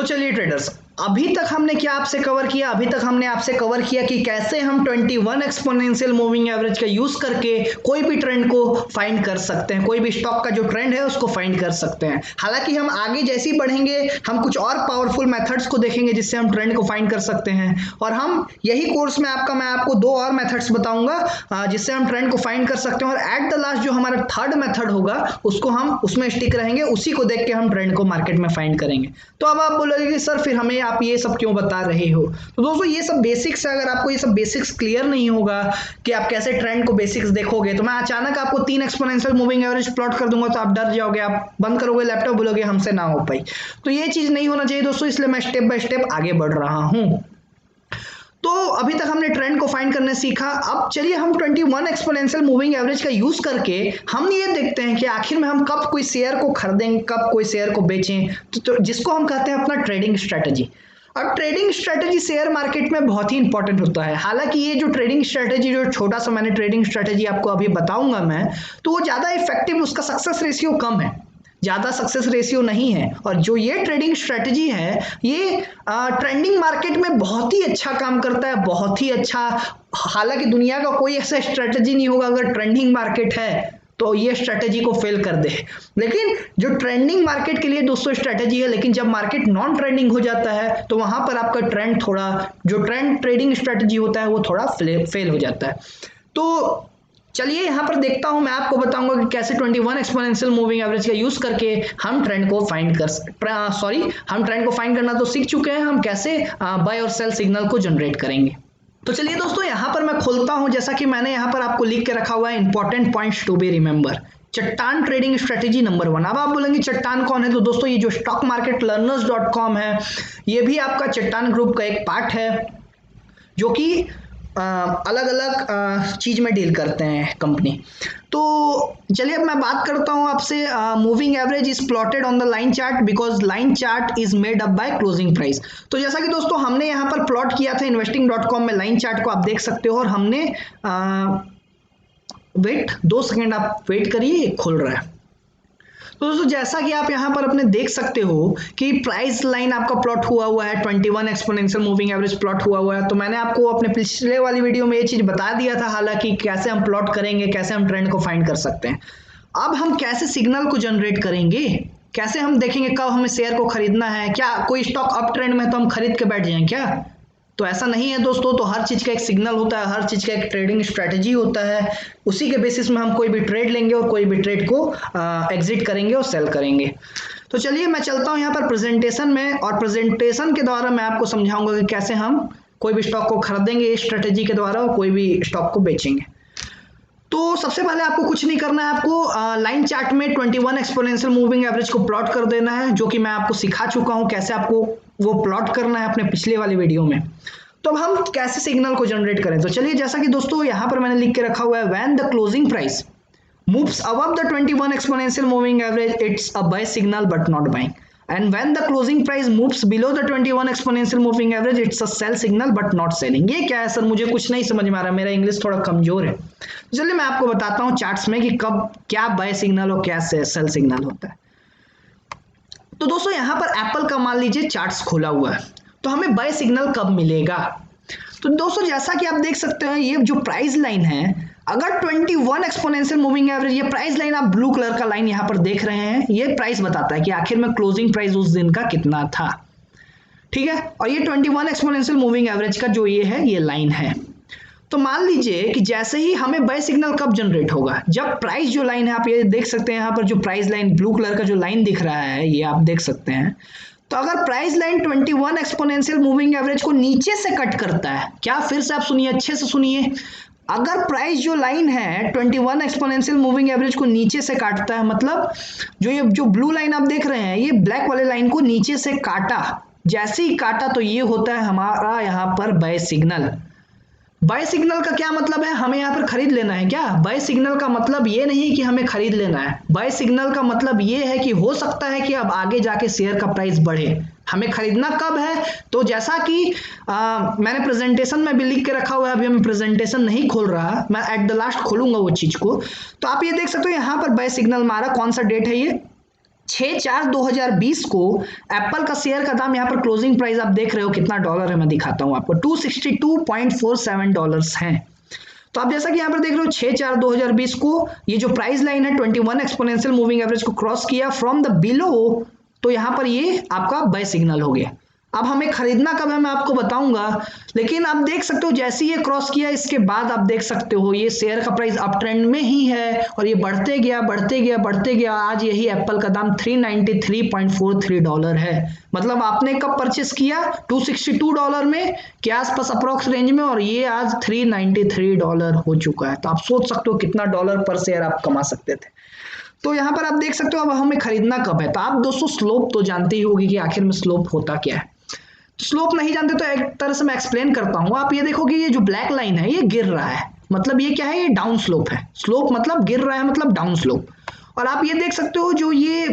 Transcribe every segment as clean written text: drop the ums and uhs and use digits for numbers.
तो चलिए ट्रेडर्स, अभी तक हमने क्या आपसे कवर किया? अभी तक हमने आपसे कवर किया कि कैसे हम 21 एक्सपोनेंशियल मूविंग एवरेज का यूज करके कोई भी ट्रेंड को फाइंड कर सकते हैं, कोई भी स्टॉक का जो ट्रेंड है उसको फाइंड कर सकते हैं। हालांकि हम आगे जैसे ही बढ़ेंगे हम कुछ और पावरफुल मेथड्स को देखेंगे जिससे हम ट्रेंड को फाइंड कर सकते हैं, और हम यही कोर्स में मैं आपको दो और मेथड्स बताऊंगा जिससे हम ट्रेंड को फाइंड कर सकते हैं, और एट द लास्ट जो हमारा थर्ड मेथड होगा उसको हम उसमें स्टिक रहेंगे, उसी को देख के हम ट्रेंड को मार्केट में फाइंड करेंगे। तो अब आप बोलोगे कि सर फिर हमें आप ये सब क्यों बता रहे हो? तो दोस्तों ये सब बेसिक्स है, अगर आपको ये सब बेसिक्स क्लियर नहीं होगा कि आप कैसे ट्रेंड को बेसिक्स देखोगे, तो मैं अचानक आपको 3 एक्सपोनेंशियल मूविंग एवरेज प्लॉट कर दूंगा तो आप डर जाओगे, आप बंद करोगे लैपटॉप, बोलोगे हमसे ना हो पाई। तो ये चीज नहीं होना चाहिए दोस्तों, इसलिए मैं स्टेप बाय स्टेप आगे बढ़ रहा हूं। तो अभी तक हमने ट्रेंड को फाइंड करने सीखा, अब चलिए हम 21 एक्सपोनेंशियल मूविंग एवरेज का यूज करके हम ये देखते हैं कि आखिर में हम कब कोई शेयर को खरीदें, कब कोई शेयर को बेचें, तो जिसको हम कहते हैं अपना ट्रेडिंग स्ट्रेटजी। अब ट्रेडिंग स्ट्रेटजी शेयर मार्केट में बहुत ही इंपॉर्टेंट होता है। हालांकि ये जो ट्रेडिंग स्ट्रेटजी, जो छोटा सा मैंने ट्रेडिंग स्ट्रेटजी आपको अभी बताऊंगा मैं, तो वो ज्यादा इफेक्टिव, उसका सक्सेस रेशियो कम है, ज्यादा सक्सेस रेशियो नहीं है। और जो ये ट्रेडिंग स्ट्रेटजी है ये ट्रेंडिंग मार्केट में बहुत ही अच्छा काम करता है, बहुत ही अच्छा। हालांकि दुनिया का कोई ऐसा स्ट्रेटजी नहीं होगा अगर ट्रेंडिंग मार्केट है तो ये स्ट्रेटजी को फेल कर दे, लेकिन जो ट्रेंडिंग मार्केट के लिए दोस्तों स्ट्रेटजी है, लेकिन जब मार्केट नॉन ट्रेंडिंग हो जाता है तो वहां पर आपका ट्रेंड थोड़ा, जो ट्रेडिंग स्ट्रेटजी होता है वो थोड़ा फेल हो जाता है। तो चलिए यहां पर देखता हूं, मैं आपको बताऊंगा कि कैसे 21 एक्सपोनेंशियल मूविंग एवरेज का यूज करके हम ट्रेंड को फाइंड हम ट्रेंड को फाइंड करना तो सीख चुके हैं, हम कैसे बाय और सेल सिग्नल को जनरेट करेंगे। तो चलिए दोस्तों यहां पर मैं खोलता हूं, जैसा कि मैंने यहां पर आपको लिख के रखा हुआ है important points to be remember. चट्टान ट्रेडिंग स्ट्रेटेजी नंबर 1। अब आप बोलेंगे चट्टान कौन है? तो दोस्तों ये जो स्टॉक मार्केट लर्नर्स.com है, ये भी आपका चट्टान ग्रुप का एक पार्ट है, जो कि अलग अलग चीज में डील करते हैं कंपनी। तो चलिए अब मैं बात करता हूं आपसे, moving average is plotted on the line chart because line chart is made up by closing price. तो जैसा कि दोस्तों हमने यहां पर प्लॉट किया था investing.com में लाइन चार्ट को, आप देख सकते हो, और हमने वेट 2 सेकेंड आप वेट करिए, खोल रहा है। तो दोस्तों जैसा कि आप यहां पर अपने देख सकते हो कि प्राइस लाइन आपका प्लॉट हुआ है, 21 एक्सपोनेंशियल मूविंग एवरेज प्लॉट हुआ है। तो मैंने आपको अपने पिछले वाली वीडियो में ये चीज बता दिया था, हालांकि कैसे हम प्लॉट करेंगे, कैसे हम ट्रेंड को फाइंड कर सकते हैं। अब हम कैसे सिग्नल को जनरेट करेंगे, कैसे हम देखेंगे कब हमें शेयर को खरीदना है, क्या कोई स्टॉक अप ट्रेंड में तो हम खरीद के बैठ जाएं क्या? तो ऐसा नहीं है दोस्तों, तो हर चीज का एक सिग्नल होता है, हर चीज का एक ट्रेडिंग स्ट्रेटजी होता है, उसी के बेसिस में हम कोई भी ट्रेड लेंगे और कोई भी ट्रेड को एग्जिट करेंगे और सेल करेंगे। तो चलिए मैं चलता हूं यहाँ पर प्रेजेंटेशन में, और प्रेजेंटेशन के द्वारा मैं आपको समझाऊंगा कि कैसे हम कोई भी स्टॉक को खरीदेंगे इस स्ट्रेटेजी के द्वारा और कोई भी स्टॉक को बेचेंगे। तो सबसे पहले आपको कुछ नहीं करना है, आपको लाइन चार्ट में 21 एक्सपोनेंशियल मूविंग एवरेज को प्लॉट कर देना है, जो कि मैं आपको सिखा चुका हूं कैसे आपको वो प्लॉट करना है अपने पिछले वाली वीडियो में। तो अब हम कैसे सिग्नल को जनरेट करें? तो चलिए जैसा कि दोस्तों यहां पर मैंने लिख के रखा हुआ है, when the closing price moves above the 21 exponential moving average it's a buy signal but not buying, and when the closing price moves below the 21 exponential moving average it's a sell signal but not selling। ये क्या है sir, मुझे कुछ नहीं समझ में आ रहा, मेरा इंग्लिश थोड़ा कमजोर है। चलिए मैं आपको बताता हूं चार्ट्स में कि कब क्या बाय सिग्नल और क्या सेल सिग्नल होता है। तो दोस्तों यहां पर एप्पल का मान लीजिए चार्ट्स खोला हुआ है, तो हमें बाय सिग्नल कब मिलेगा? तो दोस्तों जैसा कि आप देख सकते हैं, ये जो प्राइस लाइन है, अगर 21 एक्सपोनेंशियल मूविंग एवरेज, ये प्राइस लाइन आप ब्लू कलर का लाइन यहां पर देख रहे हैं, ये प्राइस बताता है कि आखिर में क्लोजिंग प्राइस उस दिन का कितना था, ठीक है। और ये 21 एक्सपोनेंशियल मूविंग एवरेज का जो ये है, ये लाइन है। तो मान लीजिए कि जैसे ही हमें बाय सिग्नल कब जनरेट होगा, जब प्राइस जो लाइन है, आप ये देख सकते हैं यहां पर जो प्राइस लाइन ब्लू कलर का जो लाइन दिख रहा है, ये आप देख सकते हैं। तो अगर price line 21 exponential moving average को नीचे से कट करता है, क्या, फिर से आप सुनिए, अच्छे से सुनिए, अगर प्राइस जो लाइन है 21 एक्सपोनेंशियल मूविंग एवरेज को नीचे से काटता है, मतलब ये जो ब्लू लाइन आप देख रहे हैं, ये ब्लैक वाले लाइन को नीचे से काटा, जैसे ही काटा तो ये होता है हमारा यहाँ पर बाय सिग्नल। बाय सिग्नल का क्या मतलब है? हमें यहाँ पर खरीद लेना है क्या? बाय सिग्नल का मतलब ये नहीं कि हमें खरीद लेना है, बाय सिग्नल का मतलब ये है कि हो सकता है कि अब आगे जाके शेयर का प्राइस बढ़े। हमें खरीदना कब है? तो जैसा कि मैंने प्रेजेंटेशन में भी लिख के रखा हुआ है, अभी मैं प्रेजेंटेशन नहीं खोल रहा, मैं एट द लास्ट खोलूंगा वो चीज को। तो आप ये देख सकते हो यहाँ पर बाय सिग्नल मारा, कौन सा डेट है ये? 6/4/2020 को एप्पल का शेयर का दाम यहाँ पर क्लोजिंग प्राइस आप देख रहे हो कितना डॉलर है, मैं दिखाता हूँ आपको, $262.47 है। तो आप जैसा कि यहाँ पर देख रहे हो 6/4/2020 को ये जो प्राइस लाइन है 21 एक्सपोनेंशियल मूविंग एवरेज को क्रॉस किया फ्रॉम द बिलो, तो यहाँ पर ये आपका बाय सिग्नल हो गया। अब हमें खरीदना कब है मैं आपको बताऊंगा, लेकिन आप देख सकते हो जैसे ये क्रॉस किया इसके बाद आप देख सकते हो ये शेयर का प्राइस अप ट्रेंड में ही है और ये बढ़ते गया बढ़ते गया बढ़ते गया। आज यही एप्पल का दाम $393.43 है। मतलब आपने कब परचेस किया, $262 में के आसपास अप्रोक्स रेंज में, और ये आज $393 हो चुका है। तो आप सोच सकते हो कितना डॉलर पर शेयर आप कमा सकते थे। तो यहाँ पर आप देख सकते हो अब हमें खरीदना कब है। तो आप दोस्तों स्लोप तो जानते ही होगी कि आखिर में स्लोप होता क्या है। स्लोप नहीं जानते तो एक तरह से मैं एक्सप्लेन करता हूं। आप ये देखो कि ये जो ब्लैक लाइन है ये गिर रहा है, मतलब ये क्या है, ये डाउन स्लोप है। स्लोप मतलब गिर रहा है, मतलब डाउन स्लोप। और आप ये देख सकते हो जो ये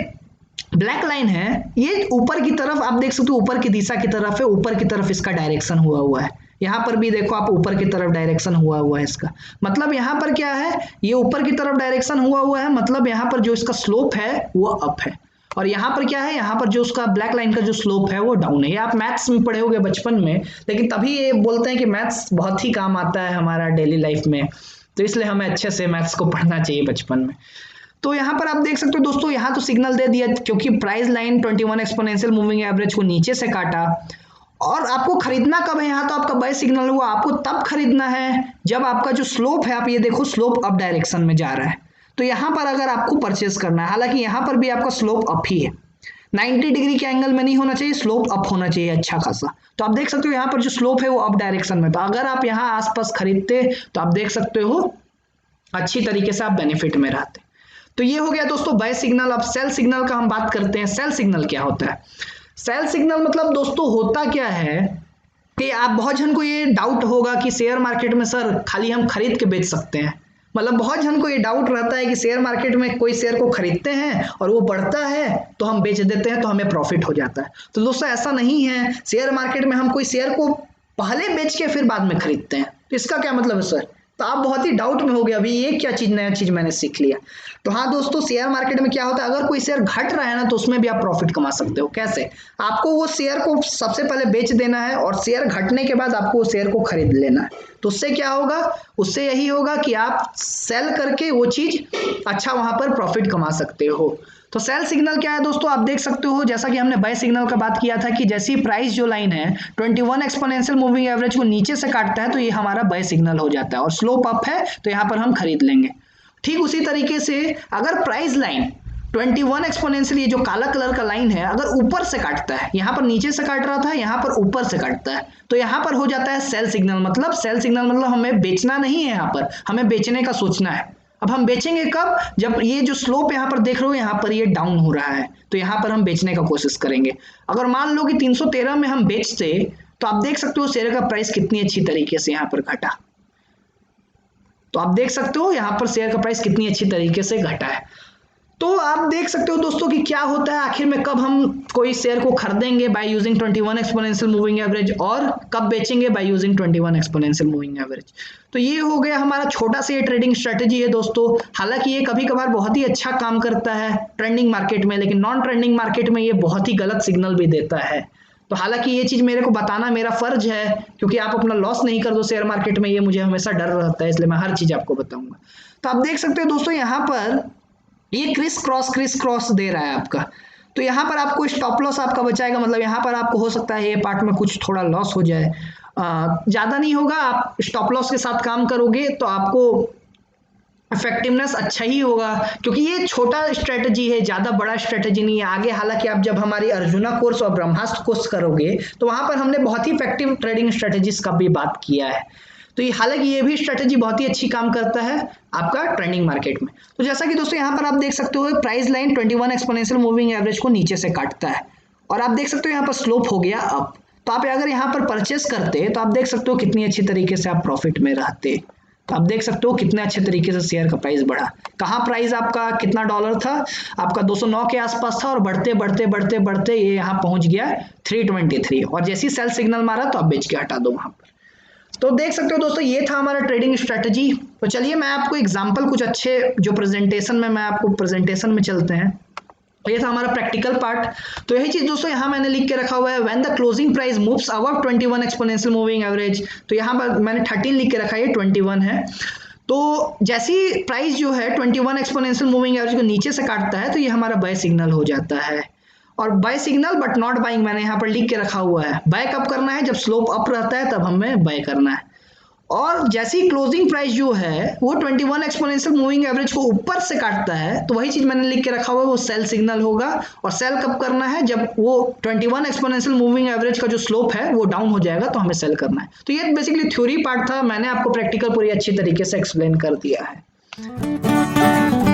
ब्लैक लाइन है ये ऊपर की तरफ, आप देख सकते हो ऊपर की दिशा की तरफ है, ऊपर की तरफ इसका डायरेक्शन हुआ है। यहाँ पर भी देखो आप ऊपर की तरफ डायरेक्शन हुआ है इसका, मतलब यहाँ पर क्या है, ये ऊपर की तरफ डायरेक्शन हुआ है, मतलब यहाँ पर जो इसका स्लोप है वो अप है। और यहाँ पर क्या है, यहाँ पर जो उसका ब्लैक लाइन का जो स्लोप है वो डाउन है। ये आप मैथ्स में पढ़े होंगे बचपन में, लेकिन तभी ये बोलते हैं कि मैथ्स बहुत ही काम आता है हमारा डेली लाइफ में, तो इसलिए हमें अच्छे से मैथ्स को पढ़ना चाहिए बचपन में। तो यहाँ पर आप देख सकते हो दोस्तों, यहाँ तो सिग्नल दे दिया क्योंकि price line 21 exponential moving average को नीचे से काटा। और आपको खरीदना कब है, यहाँ तो आपका बाय सिग्नल हुआ, आपको तब खरीदना है जब आपका जो स्लोप है, आप ये देखो स्लोप अप डायरेक्शन में जा रहा है। तो यहाँ पर अगर आपको परचेस करना है, हालांकि यहाँ पर भी आपका स्लोप अप ही है, 90 डिग्री के एंगल में नहीं होना चाहिए, स्लोप अप होना चाहिए अच्छा खासा। तो आप देख सकते हो यहाँ पर जो स्लोप है वो अप डायरेक्शन में। तो अगर आप यहाँ आसपास खरीदते तो आप देख सकते हो अच्छी तरीके से आप बेनिफिट में रहते। तो ये हो गया दोस्तों बाय सिग्नल। अब सेल सिग्नल का हम बात करते हैं। सेल सिग्नल क्या होता है? सेल सिग्नल मतलब दोस्तों होता क्या है कि आप बहुत जन को ये डाउट होगा कि शेयर मार्केट में सर खाली हम खरीद के बेच सकते हैं। मतलब बहुत जन को ये डाउट रहता है कि शेयर मार्केट में कोई शेयर को खरीदते हैं और वो बढ़ता है तो हम बेच देते हैं तो हमें प्रॉफिट हो जाता है। तो दोस्तों ऐसा नहीं है, शेयर मार्केट में हम कोई शेयर को पहले बेच के फिर बाद में खरीदते हैं। तो इसका क्या मतलब है सर? तो आप बहुत ही डाउट में हो गया अभी ये क्या चीज, नया चीज मैंने सीख लिया। तो हाँ दोस्तों, शेयर मार्केट में क्या होता है, अगर कोई शेयर घट रहा है ना तो उसमें भी आप प्रॉफिट कमा सकते हो। कैसे? आपको वो शेयर को सबसे पहले बेच देना है और शेयर घटने के बाद आपको उस शेयर को खरीद लेना है। तो उससे क्या होगा, उससे यही होगा कि आप सेल करके वो चीज अच्छा वहां पर प्रॉफिट कमा सकते हो। तो सेल सिग्नल क्या है दोस्तों, आप देख सकते हो जैसा कि हमने बाय सिग्नल का बात किया था कि जैसी प्राइस जो लाइन है 21 एक्सपोनेंशियल मूविंग एवरेज को नीचे से काटता है तो ये हमारा बाय सिग्नल हो जाता है और स्लोप अप है तो यहाँ पर हम खरीद लेंगे। ठीक उसी तरीके से अगर प्राइस लाइन 21 एक्सपोनेंशियल, ये जो काला कलर का लाइन है, अगर ऊपर से काटता है, यहाँ पर नीचे से काट रहा था, यहाँ पर ऊपर से काटता है, तो यहाँ पर हो जाता है सेल सिग्नल। मतलब सेल सिग्नल मतलब हमें बेचना नहीं है, यहाँ पर हमें बेचने का सोचना है। अब हम बेचेंगे कब, जब ये जो स्लोप यहाँ पर देख रहे हो यहाँ पर ये डाउन हो रहा है, तो यहाँ पर हम बेचने का कोशिश करेंगे। अगर मान लो कि 313 में हम बेचते तो आप देख सकते हो शेयर का प्राइस कितनी अच्छी तरीके से यहाँ पर घटा। तो आप देख सकते हो यहाँ पर शेयर का प्राइस कितनी अच्छी तरीके से घटा है। तो आप देख सकते हो दोस्तों कि क्या होता है आखिर में, कब हम कोई शेयर को खरीदेंगे by using 21 exponential moving average और कब बेचेंगे by using 21 exponential moving average. तो ये हो गया हमारा छोटा सा ये ट्रेडिंग स्ट्रेटेजी है दोस्तों। हालांकि ये कभी कभार बहुत ही अच्छा काम करता है ट्रेंडिंग मार्केट में, लेकिन नॉन ट्रेंडिंग मार्केट में ये बहुत ही गलत सिग्नल भी देता है। तो हालांकि ये चीज मेरे को बताना मेरा फर्ज है, क्योंकि आप अपना लॉस नहीं कर दो शेयर मार्केट में, ये मुझे हमेशा डर रहता है, इसलिए मैं हर चीज आपको बताऊंगा। तो आप देख सकते हो दोस्तों यहाँ पर ये क्रिस क्रॉस दे रहा है आपका। तो यहाँ पर आपको स्टॉप लॉस आपका बचाएगा, मतलब यहाँ पर आपको हो सकता है ये पार्ट में कुछ थोड़ा लॉस हो जाए, ज़्यादा नहीं होगा। आप स्टॉप लॉस के साथ काम करोगे तो आपको इफेक्टिवनेस अच्छा ही होगा, क्योंकि ये छोटा स्ट्रेटजी है, ज़्यादा बड़ा स्ट्रेटजी नहीं है। आगे हालांकि आप जब हमारी अर्जुना कोर्स और ब्रह्मास्त्र कोर्स करोगे तो वहाँ पर हमने बहुत ही इफेक्टिव ट्रेडिंग स्ट्रेटजीज का भी बात किया है। तो ये हालांकि ये भी स्ट्रेटजी बहुत ही अच्छी काम करता है आपका ट्रेंडिंग मार्केट में। तो जैसा कि दोस्तों यहाँ पर आप देख सकते हो price line 21 exponential moving average को नीचे से काटता है और आप देख सकते हो यहाँ पर स्लोप हो गया अप। तो आप अगर यहाँ पर परचेस करते तो आप देख सकते हो कितनी अच्छी तरीके से आप प्रॉफिट में रहते। तो आप देख सकते हो कितने अच्छे तरीके से शेयर का प्राइस बढ़ा। कहाँ प्राइस आपका कितना डॉलर था, आपका 209 के आसपास था और बढ़ते बढ़ते बढ़ते बढ़ते ये यहाँ पहुंच गया 323 और जैसी सेल सिग्नल मारा तो आप बेच के हटा दो वहां पर। तो देख सकते हो दोस्तों ये था हमारा ट्रेडिंग स्ट्रेटजी। तो चलिए मैं आपको एग्जांपल कुछ अच्छे जो प्रेजेंटेशन में, मैं आपको प्रेजेंटेशन में चलते हैं ये था हमारा प्रैक्टिकल पार्ट। तो यही चीज दोस्तों यहाँ मैंने लिख के रखा हुआ है, when the closing price moves above 21 exponential moving average. तो यहाँ पर मैंने 13 लिख के रखा है, 21 है। तो जैसी प्राइस जो है 21 एक्सपोनेंशियल मूविंग एवरेज को नीचे से काटता है तो ये हमारा बाय सिग्नल हो जाता है। और buy signal but not buying मैंने यहाँ पर लिख के रखा हुआ है। बाय कब करना है, जब स्लोप अप रहता है तब हमें बाय करना है। और जैसी क्लोजिंग प्राइस जो है वो 21 एक्सपोनेंशियल मूविंग एवरेज को ऊपर से काटता है तो वही चीज मैंने लिख के रखा हुआ है, वो सेल सिग्नल होगा। और सेल कब करना है, जब वो 21 एक्सपोनेंशियल मूविंग एवरेज का जो स्लोप है वो डाउन हो जाएगा तो हमें सेल करना है। तो ये बेसिकली थ्योरी पार्ट था, मैंने आपको प्रैक्टिकल पूरी अच्छी तरीके से एक्सप्लेन कर दिया है।